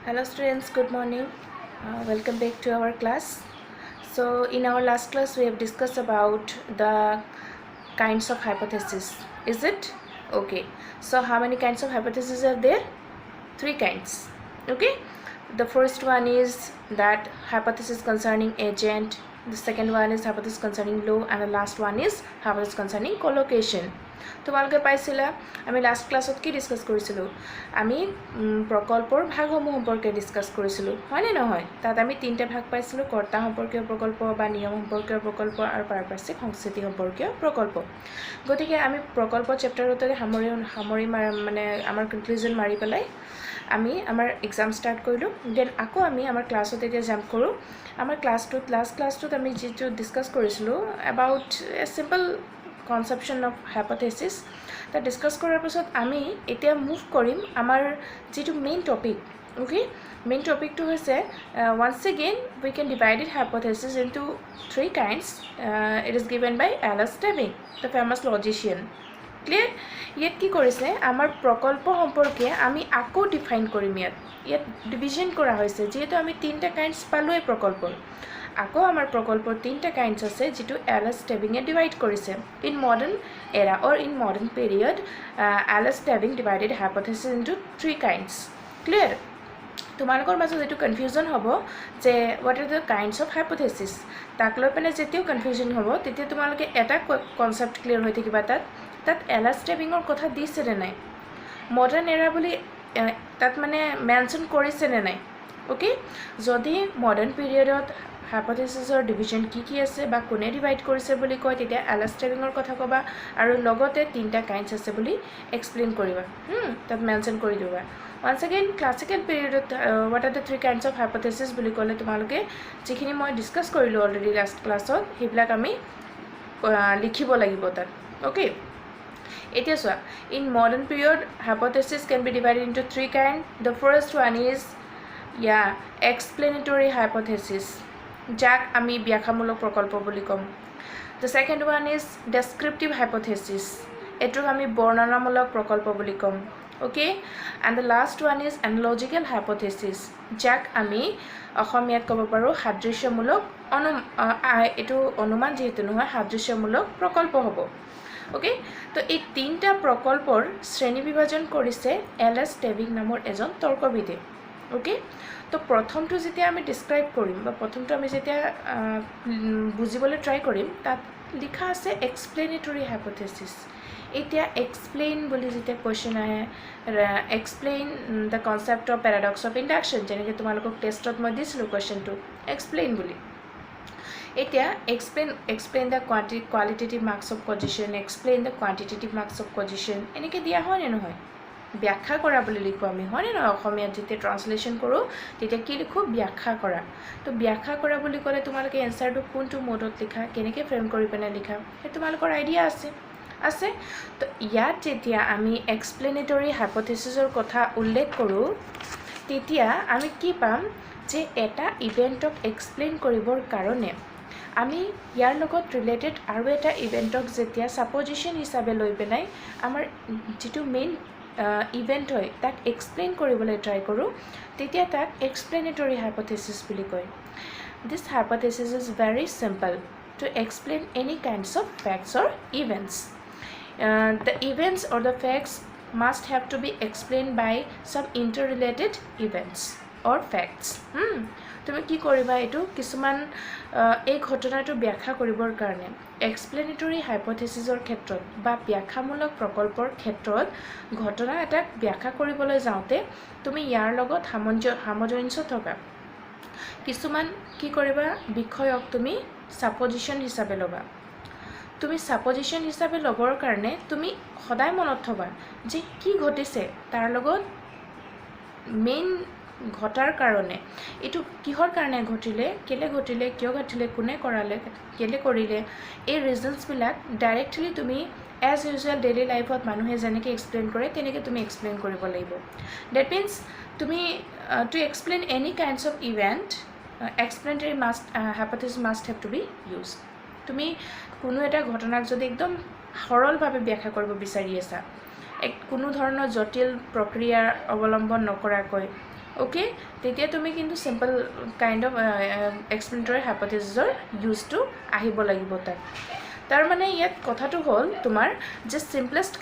Hello students, good morning. Welcome back to our class. So in our last class we have discussed about the kinds of hypothesis. Is it? Okay. So how many kinds of hypotheses are there? 3 kinds. Okay. The first one is that hypothesis concerning agent. The second one is hypothesis concerning law, and the last one is hypothesis concerning collocation. তোমালোকে পাইছিলা আমি last ক্লাছত কি discuss কৰিছিলো আমি প্ৰকল্পৰ ভাগসমূহ সম্পৰ্কে discuss কৰিছিলো হয়নে নহয় তাত আমি তিনটা ভাগ পাইছিলো কৰ্তা সম্পৰ্কীয় প্ৰকল্প বা নিয়ম সম্পৰ্কীয় প্ৰকল্প আৰু পাৰিপাৰ্শ্বিক সংস্কৃতি সম্পৰ্কীয় প্ৰকল্প গতিকে আমি প্ৰকল্প চেপ্টাৰতে সামৰি মানে আমাৰ কনক্লুজন মাৰি পেলাই আমি আমাৰ এক্সাম স্টাৰ্ট কৰিলো দেন আকৌ আমি আমাৰ ক্লাছত এতিয়া জাম্প কৰো আমাৰ লাষ্ট ক্লাছটোত আমি যেটো ডিসকাস কৰিছিলো about a simple conception of hypothesis that discuss কৰাৰ পিছত আমি এতিয়া মুভ কৰিম আমাৰ যেটো main topic okay main topic to হৈছে once again we can divide it hypothesis into 3 kinds it is given by Alan Turing the famous logician clear yet কি কৰিছে আমাৰ প্ৰকল্প সম্পৰ্কে আমি আকৌ ডিফাইন কৰিম ইয়াত ডিভিজন কৰা হৈছে যেহেতু আমি তিনটা কাইন্ডস পালোই প্ৰকল্পৰ আকৌ আমাৰ প্ৰকল্পৰ তিনটা কাইন্ডস আছে যেটো Alan Turing এ ডিভাইড কৰিছে in modern era or in modern period Alan Turing divided hypothesis into 3 kinds clear তোমালোকৰ মাজত যেটো কনফিউজন হ'ব যে what are the kinds of hypothesis তাক লৈ পেনে যেতিও কনফিউজন হ'ব তেতিয়া তোমালোকে এটা কনসেপ্ট ক্লিয়াৰ হৈ থাকিবা তাত Alan Turing ৰ কথা দিছে নে নাই মডাৰ্ন এৰা বুলি তাত মানে মেনশন কৰিছে নে নাই ওকে যদি মডাৰ্ন পিৰিয়ডত hypothesisৰ ডিভিজন কি আছে বা কোনে ডিভাইড কৰিছে বুলি কয় তেতিয়া Alan Turing ৰ কথা কবা আৰু লগতে তিনটা কাইন্ডস আছে বুলি এক্সপ্লেইন কৰিবা তাত মেনশন কৰি দিবা once again classical period what are the 3 kinds of hypothesis বুলি ক'লে তোমালোকে যিখিনি মই ডিসকাস কৰিলো অলৰেডি লাষ্ট ক্লাছত হেবিলাক আমি লিখিব লাগিব তাত ওকে এতিয়া সোয়া in modern period hypothesis can be divided into 3 kinds the first one is explanatory hypothesis যাক আমি ব্যাখ্যামূলক প্ৰকল্প বুলি কম the second one is descriptive hypothesis এটোক আমি বৰ্ণনামূলক প্ৰকল্প বুলি কম okay and the last one is analogical hypothesis যাক আমি অসমীয়াত ক'ব পাৰো সাদৃশ্যমূলক এটো অনুমান যেহেতু নহয় সাদৃশ্যমূলক প্ৰকল্প হ'ব okay তো এই তিনটা প্ৰকল্পৰ শ্ৰেণী বিভাজন কৰিছে Alan Turing নামৰ এজন তৰ্কবিদে okay তো প্ৰথমটো যেতিয়া আমি ডেসক্ৰাইব কৰিম বা প্ৰথমটো আমি যেতিয়া বুজিবলৈ ট্ৰাই কৰিম তাত লিখা আছে এক্সপ্লেনেটৰি হাইপোথেসিস এতিয়া এক্সপ্লেইন বুলি যেতিয়া কোৱেশ্চন আহে explain the concept of paradox of induction যেনেকৈ তোমালোকক টেষ্টত মই দিছিলো কোৱেশ্চনটো এক্সপ্লেইন বুলি এতিয়া explain the qualitative marks of cohesion explain the quantitative marks of cohesion এনেকৈ দিয়া হয় নে নহয় ব্যাখ্যা কৰা বুলি লিখো আমি হয় না অসমীয়াত যেতিয়া ট্ৰান্সলেচন কৰো তেতিয়া কি লিখো ব্যাখ্যা কৰা তো ব্যাখ্যা কৰা বুলি ক'লে তোমালোকে এনসাৰটো কোনটো মোডত লিখা কেনেকৈ ফ্ৰেম কৰি পেনে লিখা হে তোমালোকৰ আইডিয়া আছে তো ইয়াত যেতিয়া আমি এক্সপ্লেনেটৰি হাইপোথেসিসৰ কথা উল্লেখ কৰো তেতিয়া আমি কি পাম যে এটা ইভেন্টক এক্সপ্লেইন কৰিবৰ কাৰণে আমি ইয়াৰ লগত ৰিলেটেড আৰু এটা ইভেন্টক যেতিয়া সাপোজিশন হিচাপে লৈ পেলাই আমাৰ যেটো মেইন ইভেন্ট হয় তাক এক্সপ্লেইন কৰিবলৈ ট্ৰাই কৰো তেতিয়া তাক এক্সপ্লেনেটৰি হাইপোথেসিস বুলি কয় this hypothesis is very simple to explain any kinds of facts or events the events or the facts must have to be explained by some interrelated events or facts তুমি কি কৰিবা এটো কিছুমান এই ঘটনাটো ব্যাখ্যা কৰিবৰ কাৰণে এক্সপ্লেনেটৰি হাইপোথেসিসৰ ক্ষেত্ৰত বা ব্যাখ্যামূলক প্ৰকল্পৰ ক্ষেত্ৰত ঘটনা এটা ব্যাখ্যা কৰিবলৈ যাওঁতে তুমি ইয়াৰ লগত সামঞ্জস্য থকা কিছুমান কি কৰিবা বিষয়ক তুমি সাপোজিশন হিচাপে লবা তুমি সাপোজিশন হিচাপে লবৰ কাৰণে তুমি সদায় মনত থবা যে কি ঘটিছে তাৰ লগত মেইন ঘটাৰ কাৰণে এটো কিহৰ কাৰণে ঘটিলে কেলে ঘটিলে কিয় ঘটিলে কোনে কৰালে কেলে কৰিলে এই ৰিজনস বিলাক ডাইৰেক্টলি তুমি as usual daily life ত মানুহে যেনেকৈ এক্সপ্লেইন কৰে তেনেকৈ তুমি এক্সপ্লেইন কৰিব লাগিব that means তুমি to explain any kinds of event explanatory hypothesis must have to be used তুমি কোনো এটা ঘটনাক যদি একদম সৰলভাৱে ব্যাখ্যা কৰিব বিচাৰি আছা কোনো ধৰণৰ জটিল প্ৰক্ৰিয়া অৱলম্বন নকৰাকৈ ওকে তেতিয়া তুমি কিন্তু সিম্পল কাইন্ড অফ এক্সপ্লেনেটৰি হাইপোথেসিসৰ ইউজটো আহিব লাগিব তাত তাৰ মানে ইয়াত কথাটো হ'ল তোমাৰ যে সিম্পলেষ্ট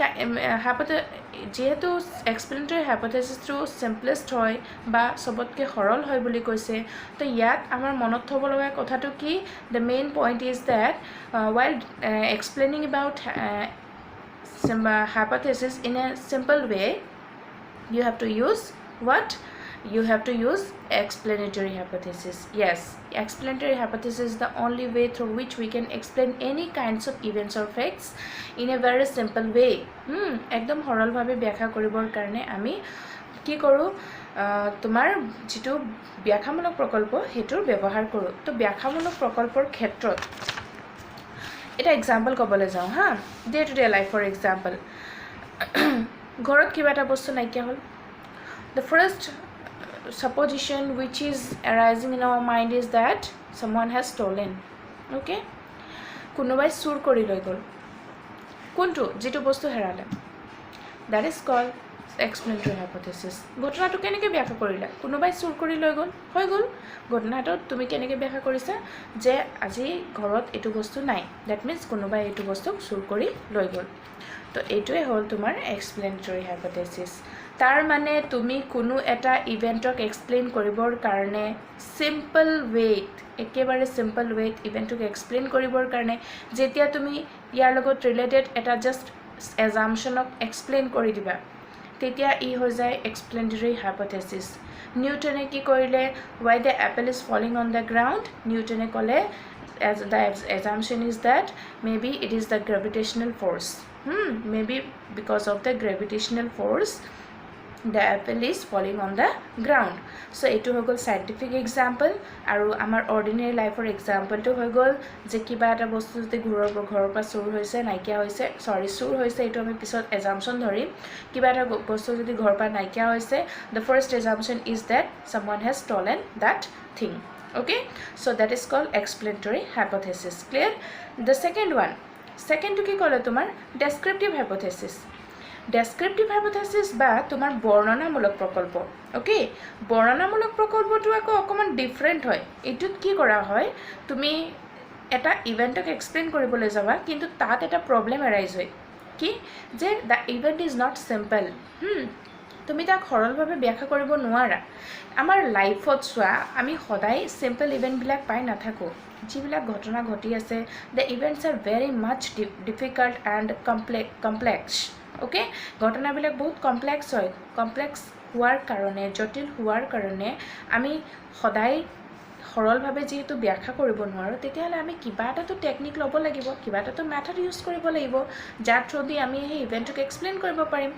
যেহেতু এক্সপ্লেনেটৰি হাইপোথেসিসটো সিম্পলেষ্ট হয় বা সবতকৈ সৰল হয় বুলি কৈছে তো ইয়াত আমাৰ মনত থ'ব লগা কথাটো কি the main point is that while explaining about hypothesis in a simple way you have to use what you have to use explanatory hypothesis. Yes, explanatory hypothesis is the only way through which we can explain any kinds of events or facts in a very simple way. একদম সৰলভাৱে ব্যাখ্যা কৰিবৰ কাৰণে আমি কি কৰোঁ তোমাৰ যেটো ব্যাখ্যামূলক প্ৰকল্প হেতুৰ ব্যৱহাৰ কৰোঁ তো ব্যাখ্যামূলক প্ৰকল্পৰ ক্ষেত্ৰত এটা এক্সাম্পল ক'বলৈ যাওঁ হা day to day life for example ঘৰত কিবা এটা বস্তু নাইকিয়া হ'ল the first supposition which is arising in our mind is that someone has stolen. Okay, কোনোবাই চুৰ কৰি লৈ গ'ল কোনটো যেটো বস্তু হেৰালে that is called explanatory hypothesis. ঘটনাটো কেনেকৈ ব্যাখ্যা কৰিলা কোনোবাই চুৰ কৰি লৈ গ'ল হৈ গ'ল ঘটনাটো তুমি কেনেকৈ ব্যাখ্যা কৰিছা যে আজি ঘৰত এটো বস্তু নাই that means কোনোবাই এটো বস্তু চুৰ কৰি লৈ গ'ল তো এইটোৱে হ'ল তোমাৰ explanatory hypothesis. তাৰ মানে তুমি কোনো এটা ইভেন্টক এক্সপ্লেইন কৰিবৰ কাৰণে সিম্পল ৱেত একেবাৰে সিম্পল ৱেত ইভেন্টক এক্সপ্লেইন কৰিবৰ কাৰণে যেতিয়া তুমি ইয়াৰ লগত ৰিলেটেড এটা জাস্ট এজাম্পশনক এক্সপ্লেইন কৰি দিবা তেতিয়া ই হৈ যায় এক্সপ্লেনেটৰি হাইপোথেসিস. নিউটনে কি কৰিলে why the apple is falling on the ground নিউটনে ক'লে as the assumption is that maybe it is the gravitational force. Maybe because of the gravitational force the apple is falling on the ground. So etu হৈ গ'ল scientific example আৰু আমাৰ ordinary life or example to হৈ গ'ল যে কিবা এটা বস্তু যদি ঘৰৰ পৰা চুৰ হৈছে নাইকিয়া হৈছে চুৰ হৈছে এটো আমি পিছত assumption ধৰিম কিবা এটা বস্তু যদি ঘৰৰ পৰা নাইকিয়া হৈছে the first assumption is that someone has stolen that thing. Okay, so that is called explanatory hypothesis. Clear? The second to কি ক'লে তোমাৰ descriptive hypothesis. ডেসক্ৰিপটিভ হাইপোথেসিস বা তোমাৰ বৰ্ণনামূলক প্ৰকল্প ওকে বৰ্ণনামূলক প্ৰকল্পটো আকৌ অকমান ডিফাৰেন্ট হয় এটুত কি কৰা হয় তুমি এটা ইভেন্টক এক্সপ্লেইন কৰিবলৈ যাবা কিন্তু তাত এটা প্ৰবলেম এৰাইজ হয় কি যে the event is not simple তুমি তাক সৰলভাৱে ব্যাখ্যা কৰিব নোৱাৰা আমাৰ লাইফত চোৱা আমি সদায় সিম্পল ইভেন্টবিলাক পাই নাথাকো যিবিলাক ঘটনা ঘটি আছে the events are very much difficult and complex okay ঘটনাবিলাক বহুত কমপ্লেক্স হয় কমপ্লেক্স হোৱাৰ কাৰণে জটিল হোৱাৰ কাৰণে আমি সদায় সৰলভাৱে যেহেতু ব্যাখ্যা কৰিব নোৱাৰো তেতিয়াহ'লে আমি কিবা এটাতো টেকনিক ল'ব লাগিব কিবা এটাতো মেথড ইউজ কৰিব লাগিব যাৰ থ্ৰুদি আমি এই ইভেন্টক এক্সপ্লেইন কৰিব পাৰিম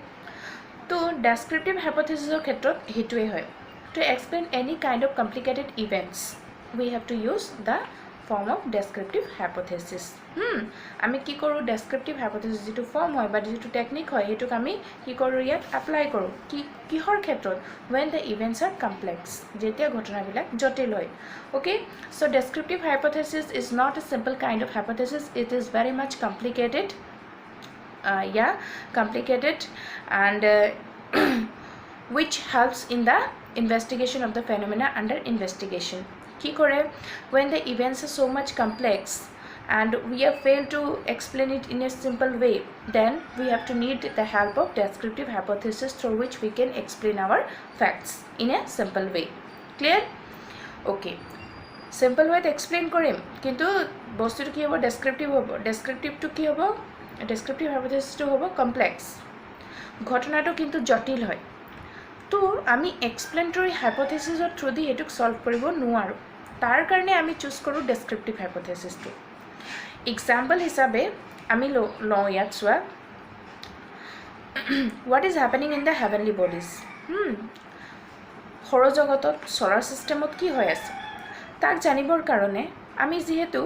তো ডেসক্ৰিপটিভ হাইপোথেসিসৰ ক্ষেত্ৰত হেতুৱে হয় to explain any kind of complicated events we have to use the form of descriptive hypothesis. আমি কি কৰোঁ descriptive hypothesis যেটো ফৰ্ম হয় বা যেটো টেকনিক হয় হেতুক আমি কি কৰোঁ ইয়াত এপ্লাই কৰোঁ কিহৰ ক্ষেত্ৰত when the events are complex যেতিয়া ঘটনাবিলাক জটিল হয় okay so descriptive hypothesis is not a simple kind of hypothesis it is very much complicated complicated and which helps in the investigation of the phenomena under investigation. কি কৰে when the events are so much complex and we have failed to explain it in a simple way then we have to need the help of descriptive hypothesis through which we can explain our facts in a simple way. Clear? Okay, simple way to explain কৰিম কিন্তু বস্তুটো কি হ'ব descriptive হ'ব descriptive কি হ'ব descriptive hypothesis টো হ'ব complex ঘটনাটো কিন্তু জটিল হয় তো আমি এক্সপ্লেনেটৰি হাইপোথেসিসৰ থ্ৰুদি এটুক সলভ কৰিব নোৱাৰো তাৰ কাৰণে আমি চুজ কৰো ডেসক্ৰিপটিভ হাইপোথেসিসটো এক্সাম্পল হিচাপে আমি লওঁ ইয়াত চোৱা what is happening in the heavenly bodies সৌৰজগতত solar systemত কি হৈ আছে তাক জানিবৰ কাৰণে আমি যেহেতু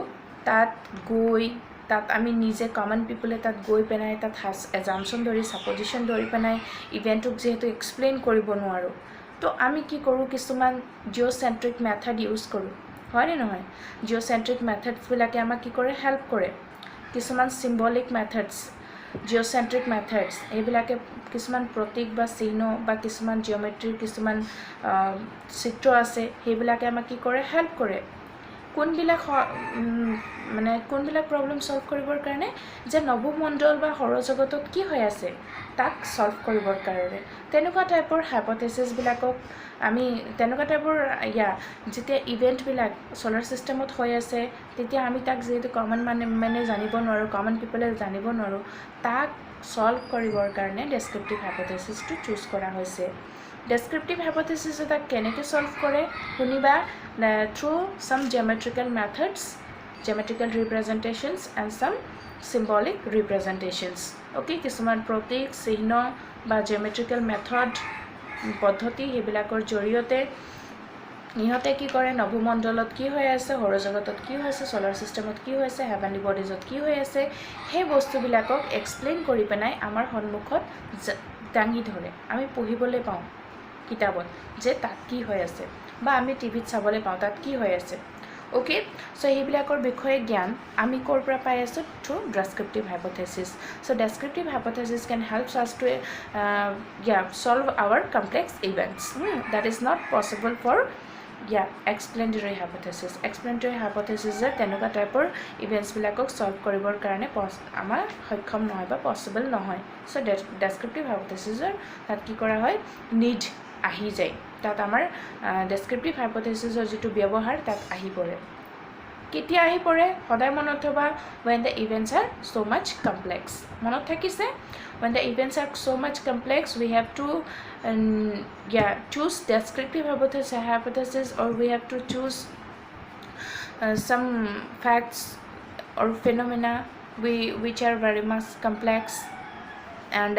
তাত গৈ তাত আমি নিজে কমন পিপলে তাত গৈ পেনাই তাত এজাম্পশন ধৰি সাপোজিশন ধৰি পেনাই ইভেন্টক যেহেতু এক্সপ্লেইন কৰিব নোৱাৰো তো আমি কি কৰোঁ কিছুমান জিঅ'চেন্ট্ৰিক মেথড ইউজ কৰোঁ হয় নে নহয় জিঅ'চেন্ট্ৰিক মেথডছবিলাকে আমাক কি কৰে হেল্প কৰে কিছুমান সিম্বলিক মেথডছ জিঅ'চেন্ট্ৰিক মেথডছ এইবিলাকে কিছুমান প্ৰতীক বা চিহ্ন বা কিছুমান জিঅ'মেট্ৰিৰ কিছুমান চিত্ৰ আছে সেইবিলাকে আমাক কি কৰে হেল্প কৰে কোনবিলাক মানে কোনবিলাক প্ৰব্লেম সলভ কৰিবৰ কাৰণে যে নভমণ্ডল বা সৌৰজগতত কি হৈ আছে তাক সলভ কৰিবৰ কাৰণে তেনেকুৱা টাইপৰ হাইপথেচিছবিলাকক আমি তেনেকুৱা টাইপৰ যেতিয়া ইভেণ্টবিলাক ছ'লাৰ ছিষ্টেমত হৈ আছে তেতিয়া আমি তাক যিহেতু কমন মানে জানিব নোৱাৰোঁ কমন পিপলে জানিব নোৱাৰোঁ তাক সলভ কৰিবৰ কাৰণে ডেছক্ৰিপটিভ হাইপথেচিছটো চুজ কৰা হৈছে ডেছক্ৰিপটিভ হাইপথেচিছ এটা কেনেকৈ সলভ কৰে শুনিবা through some geometrical methods geometrical representations and some symbolic representations okay কিছুমান প্ৰতীক চিহ্ন বা geometrical method পদ্ধতি সেইবিলাকৰ জৰিয়তে ইহঁতে কি কৰে নভমণ্ডলত কি হৈ আছে সৌৰজগতত কি হৈ আছে ছ'লাৰ ছিষ্টেমত কি হৈ আছে হেভেনলি বডিজত কি হৈ আছে সেই বস্তুবিলাকক এক্সপ্লেইন কৰি পেলাই আমাৰ সন্মুখত দাঙি ধৰে আমি পঢ়িবলৈ পাওঁ কিতাপত যে তাত কি হৈ আছে বা আমি টিভিত চাবলৈ পাওঁ তাত কি হৈ আছে ওকে সো সেইবিলাকৰ বিষয়ে জ্ঞান আমি ক'ৰ পৰা পাই আছোঁ through descriptive hypothesis so descriptive hypothesis can help us to solve our complex events that is not possible for explanatory hypothesis explanatory hypothesis যে তেনেকুৱা টাইপৰ ইভেণ্টছবিলাকক সলভ কৰিবৰ কাৰণে আমাৰ সক্ষম নহয় বা পচিবল নহয় সো ডেছক্ৰিপটিভ হাইপথেচিছৰ তাত কি কৰা হয় নিড আহি যায় তাত আমাৰ ডেছক্ৰিপটিভ হাইপথেচিছৰ যিটো ব্যৱহাৰ তাত আহি পৰে কেতিয়া আহি পৰে সদায় মনত থবা when the events are so much complex মনত থাকিছে when the events are so much complex we have to choose descriptive hypothesis or we have to choose some facts or phenomena which are very much complex and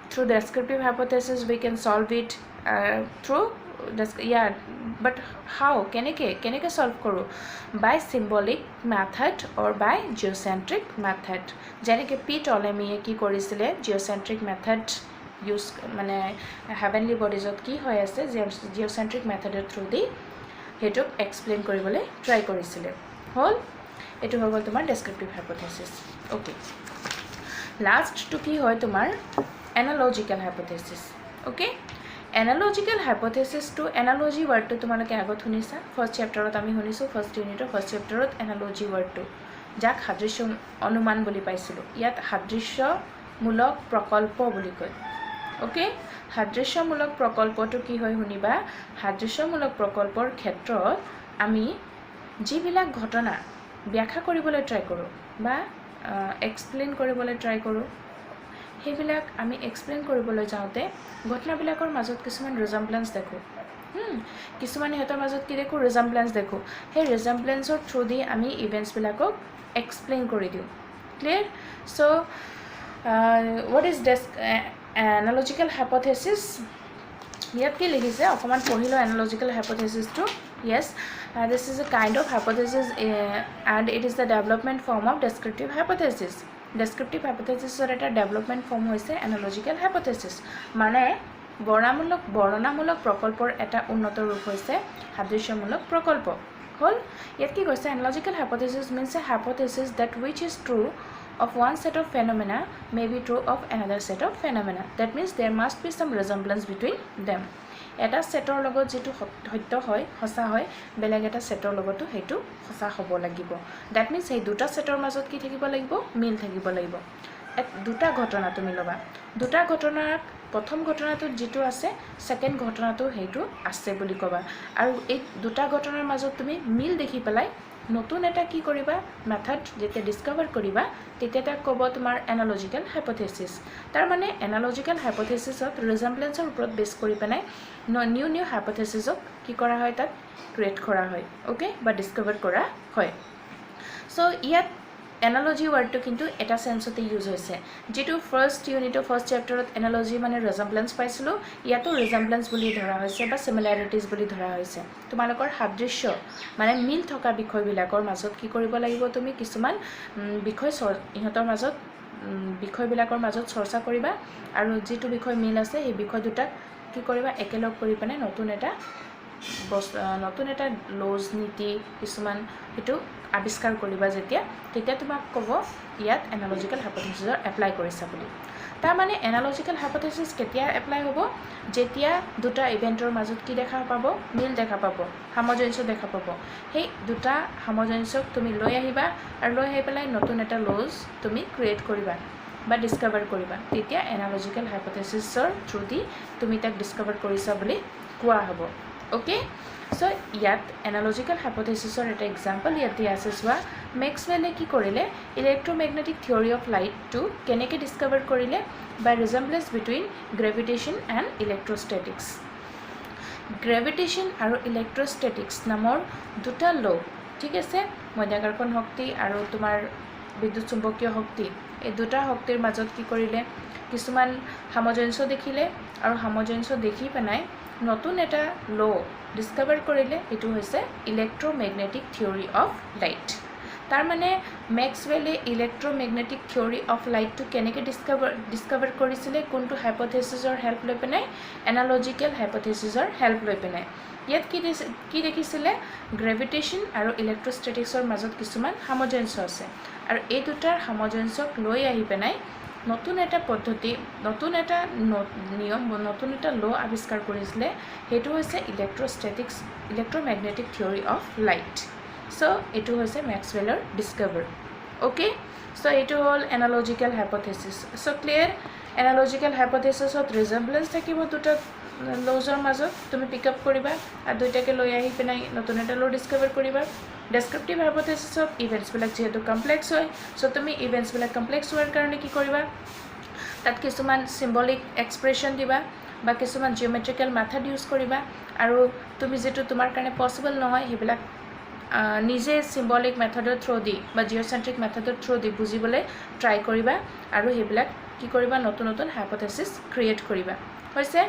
through descriptive hypothesis we can solve it through but how keneke solve koru by symbolic method or by geocentric method jeneke P Ptolemy ki korisile geocentric method use mane heavenly bodies ot ki hoy ase geocentric method through di hetu explain koribole try korisile hol etu hogol tomar descriptive hypothesis okay last to ki hoy tomar analogical hypothesis okay analogical hypothesis to analogy word to তোমালোকে আগত শুনিছা first চ্যাপ্টারত আমি শুনিছো first ইউনিটৰ first চ্যাপ্টারত analogy word to যাক সাদৃশ্য অনুমান বুলি পাইছিলো ইয়াত সাদৃশ্যমূলক প্ৰকল্প বুলি কয় ওকে সাদৃশ্যমূলক প্ৰকল্পটো কি হয় শুনিবা সাদৃশ্যমূলক প্ৰকল্পৰ ক্ষেত্ৰত আমি যিবিলাক ঘটনা ব্যাখ্যা কৰিবলৈ ট্ৰাই কৰোঁ বা এক্সপ্লেইন কৰিবলৈ ট্ৰাই কৰোঁ সেইবিলাক আমি এক্সপ্লেইন কৰিবলৈ যাওঁতে ঘটনাবিলাকৰ মাজত কিছুমান ৰিজেম্বলেন্স দেখোঁ কিছুমান ইহঁতৰ মাজত কি দেখোঁ ৰিজেম্বলেন্স দেখোঁ সেই ৰিজেম্বলেন্সৰ থ্ৰু দি আমি ইভেণ্টছবিলাকক এক্সপ্লেইন কৰি দিওঁ clear so' what is analogical hypothesis ইয়াত কি লিখিছে অকমান পঢ়িলো analogical hypothesis to yes this is a kind of hypothesis and it is the development form of descriptive hypothesis descriptive hypothesis or eta development form hoise analogical hypothesis মানে বৰ্ণনামূলক প্ৰকল্পৰ এটা উন্নত ৰূপ হৈছে সাদৃশ্যমূলক প্ৰকল্প হল ইয়াত কি কৈছে analogical hypothesis means a hypothesis that which is true of one set of phenomena may be true of another set of phenomena that means there must be some resemblance between them এটা সেটৰ লগত যেটো সত্য হয় হসা হয় বেলেগ এটা সেটৰ লগতো হেতু হসা হ'ব লাগিব দ্যাট মিন্স এই দুটা সেটৰ মাজত কি থাকিব লাগিব মিল থাকিব লাগিব দুটা ঘটনা তুমি লবা দুটা ঘটনাৰ প্ৰথম ঘটনাটো যেটো আছে সেকেন্ড ঘটনাটো হেতু আছে বুলি কবা আৰু এই দুটা ঘটনাৰ মাজত তুমি মিল দেখি পেলাই নতুন এটা কি কৰিবা মেথড যেতে ডিসকভাৰ কৰিবা তেতিয়া তাক ক'ব তোমাৰ analogical hypothesis তাৰ মানে analogical hypothesisত ৰিজেম্বলেন্সৰ ওপৰত বেছ কৰি পেলাই নিউ hypothesisক কি কৰা হয় তাত ক্ৰিয়েট কৰা হয় ওকে বা ডিসকভাৰ কৰা হয় সো ইয়াত analogy wordটো কিন্তু এটা সেন্সতে ইউজ হৈছে যেটো ফার্স্ট ইউনিটৰ ফাৰ্স্ট চ্যাপ্টাৰত analogy মানে ৰিজেম্বলেন্স পাইছিলো ইয়াতো ৰিজেম্বলেন্স বুলি ধৰা হৈছে বা সিমিলাৰিটিজ বুলি ধৰা হৈছে তোমালোকৰ সাদৃশ্য মানে মিল থকা বিষয়বিলাকৰ মাজত কি কৰিব লাগিব তুমি কিছুমান বিষয় ইহঁতৰ মাজত বিষয়বিলাকৰ মাজত চৰ্চা কৰিবা আৰু যেটো বিষয় মিল আছে এই বিষয় দুটা কি কৰিবা একেলগ কৰি পেনে নতুন এটা নতুন এটা লজ নীতি কিছুমান সেইটো আৱিষ্কাৰ কৰিবা তেতিয়া তোমাক ক'ব ইয়াত এনালজিকেল হাইপথেচিছৰ এপ্লাই কৰিছা বুলি তাৰ মানে এনালজিকেল হাইপথেচিছ কেতিয়া এপ্লাই হ'ব যেতিয়া দুটা ইভেন্টৰ মাজত কি দেখা পাব মিল দেখা পাব সামঞ্জস্য দেখা পাব সেই দুটা সামঞ্জস্যক তুমি লৈ আহিবা আৰু লৈ আহি পেলাই নতুন এটা লজ তুমি ক্ৰিয়েট কৰিবা বা ডিস্কভাৰ কৰিবা তেতিয়া এনালজিকেল হাইপথেচিছৰ থ্ৰু দি তুমি তাক ডিস্কভাৰ কৰিছা বুলি কোৱা হ'ব ওকে সো ইয়াত এনালজিকেল হাইপথেচিছৰ এটা এক্সাম্পল ইয়াত দিয়া আছে চোৱা মেক্সৱেলে কি কৰিলে ইলেক্ট্ৰমেগনেটিক থিয়ৰী অফ লাইটটো কেনেকৈ ডিস্কভাৰ কৰিলে বাই ৰিজেম্বলেন্স বিটুইন গ্ৰেভিটেশ্যন এণ্ড ইলেক্ট্ৰষ্টেটিক্স গ্ৰেভিটেশ্যন আৰু ইলেক্ট্ৰষ্টেটিক্স নামৰ দুটা ল ঠিক আছে মধ্যাকৰ্ষণ শক্তি আৰু তোমাৰ বিদ্যুৎ চুম্বকীয় শক্তি এই দুটা শক্তিৰ মাজত কি কৰিলে কিছুমান সামঞ্জস্য দেখিলে আৰু সামঞ্জস্য দেখি পেলাই নতুন এটা ল ডিস্কভাৰ কৰিলে এটো হৈছে ইলেক্ট্ৰমেগনেটিক থিয়ৰী অফ লাইট তাৰ মানে মেক্সৱেলে ইলেক্ট্ৰমেগনেটিক থিয়ৰী অফ লাইটটো কেনেকৈ ডিস্কভাৰ কৰিছিলে কোনটো হাইপথেচিছৰ হেল্প লৈ পেলাই এনালজিকেল হাইপথেচিছৰ হেল্প লৈ পেলাই ইয়াত কি দেখিছিলে গ্ৰেভিটেশ্যন আৰু ইলেক্ট্ৰষ্টেটিক্সৰ মাজত কিছুমান সামঞ্জস্য আছে আৰু এই দুটাৰ সামঞ্জস্যক লৈ আহি পেলাই নতুন এটা পদ্ধতি নতুন এটা নিয়ম নতুন এটা ল আৱিষ্কাৰ কৰিছিলে সেইটো হৈছে electromagnetic theory of light so এটো হৈছে মেক্সৱেলৰ ডিস্কভাৰ ওকে সো এটো হ'ল এনালজিকেল হাইপথেচিছ সো ক্লিয়াৰ এনালজিকেল হাইপথেচিছত ৰিজেম্বলেন্স থাকিব দুটা লজৰ মাজত তুমি পিক আপ কৰিবা আৰু দুইটাকে লৈ আহি পেলাই নতুন এটা ল ডিস্কভাৰ কৰিবা ডেসক্ৰিপটিভ হাইপথেচিছত ইভেন্টছবিলাক যেহেতু কমপ্লেক্স হয় সো তুমি ইভেন্টছবিলাক কমপ্লেক্স হোৱাৰ কাৰণে কি কৰিবা তাত কিছুমান সিম্বলিক এক্সপ্ৰেছন দিবা বা কিছুমান জিঅমেট্ৰিকেল মেথড ইউজ কৰিবা আৰু তুমি যেটো তোমাৰ কাৰণে পসিবল নহয় হেবিলাক নিজে সিম্বলিক মেথডৰ থ্ৰু দি বা জিঅ'চেন্ট্ৰিক মেথডৰ থ্ৰু দি বুজিবলৈ ট্ৰাই কৰিবা আৰু হেবিলাক কি কৰিবা নতুন নতুন হাইপথেচিছ ক্ৰিয়েট কৰিবা হৈছে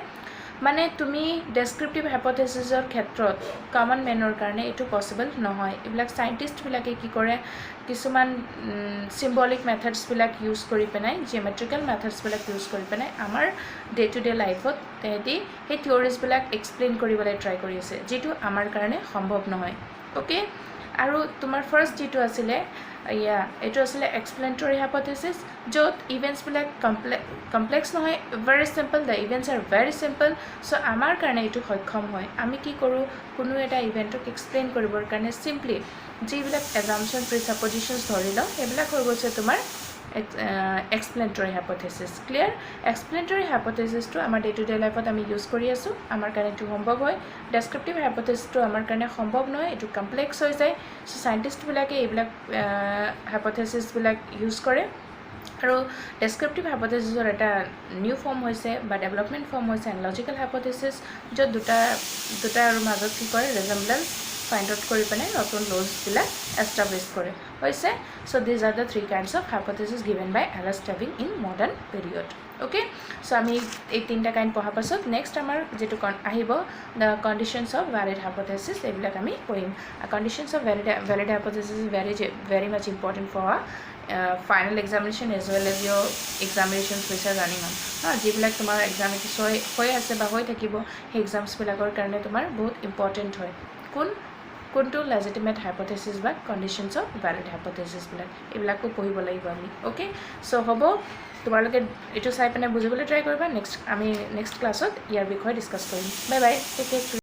মানে তুমি ডেসক্ৰিপটিভ হাইপথেচিছৰ ক্ষেত্ৰত কমন মেনৰ কাৰণে এটো পসিবল নহয় এবিলাক সাইন্টিষ্টবিলাকে কি কৰে কিছুমান সিম্বলিক মেথডছবিলাক ইউজ কৰি পেনাই জিঅমেট্ৰিকেল মেথডছবিলাক ইউজ কৰি পেনাই আমাৰ ডে টু ডে লাইফত তেহেতি সেই থিওৰিজবিলাক এক্সপ্লেইন কৰিবলৈ ট্ৰাই কৰি আছে যেটো আমাৰ কাৰণে সম্ভৱ নহয় ওকে আৰু তোমাৰ ফাৰ্স্ট যেটো আছিল এটো আছিল এক্সপ্লেনেটৰী হাইপথেচিছ য'ত ইভেন্টছবিলাক কমপ্লেক্স নহয় very simple the events R very simple so আমাৰ কাৰণে এটো সক্ষম হয় আমি কি কৰোঁ কোনো এটা ইভেন্টক এক্সপ্লেইন কৰিবৰ কাৰণে সিম্পলি যিবিলাক এজাম্পশন প্ৰিসাপজিশনছ ধৰি লওঁ এইবিলাক হৈ গৈছে তোমাৰ এক্সপ্লেনেটৰী হাইপথেচিছ ক্লিয়াৰ এক্সপ্লেনেটৰী হাইপথেচিছটো আমাৰ ডে টু ডে লাইফত আমি ইউজ কৰি আছোঁ আমাৰ কাৰণে এটো সম্ভৱ হয় ডেসক্ৰিপটিভ হাইপথেচিছটো আমাৰ কাৰণে সম্ভৱ নহয় এটো কমপ্লেক্স হৈ যায় সো সাইন্টিষ্টবিলাকে এইবিলাক হাইপথেচিছবিলাক ইউজ কৰে আৰু ডেসক্ৰিপটিভ হাইপথেচিছৰ এটা নিউ ফৰ্ম হৈছে বা ডেভেলপমেন্ট ফৰ্ম হৈছে এনালজিকেল হাইপথেচিছ য'ত দুটাৰ মাজত কি কৰে ৰিজেম্বলেন্স ফাইন্ড আউট কৰি পেলাই নতুন লজবিলাক এষ্টাব্লিছ কৰে হৈছে so these are the three kinds of hypothesis given by এলাছ টেভিং in modern period okay so আমি এই তিনটা কাইণ্ড পঢ়াৰ পাছত নেক্সট আমাৰ যেটো আহিব the conditions of valid hypothesis এইবিলাক আমি পঢ়িম conditions of valid hypothesis is very much important for final examination as well as your examinations which are running on যিবিলাক তোমাৰ এক্সামিনেশ্যন হৈ আছে বা হৈ থাকিব সেই এক্সামছবিলাকৰ কাৰণে তোমাৰ বহুত ইম্পৰ্টেণ্ট হয় কোনটো লেজিটিমেট হাইপথেচিছ বা কণ্ডিশ্যনছ অফ ভ্যালিড হাইপথেচিছবিলাক এইবিলাকো পঢ়িব লাগিব আমি ওকে সো হ'ব তোমালোকে এটো চাই পেনে বুজিবলৈ ট্ৰাই কৰিবা আমি নেক্সট ক্লাছত ইয়াৰ বিষয়ে ডিসকাস কৰিম বাই বাই টেক কেয়াৰ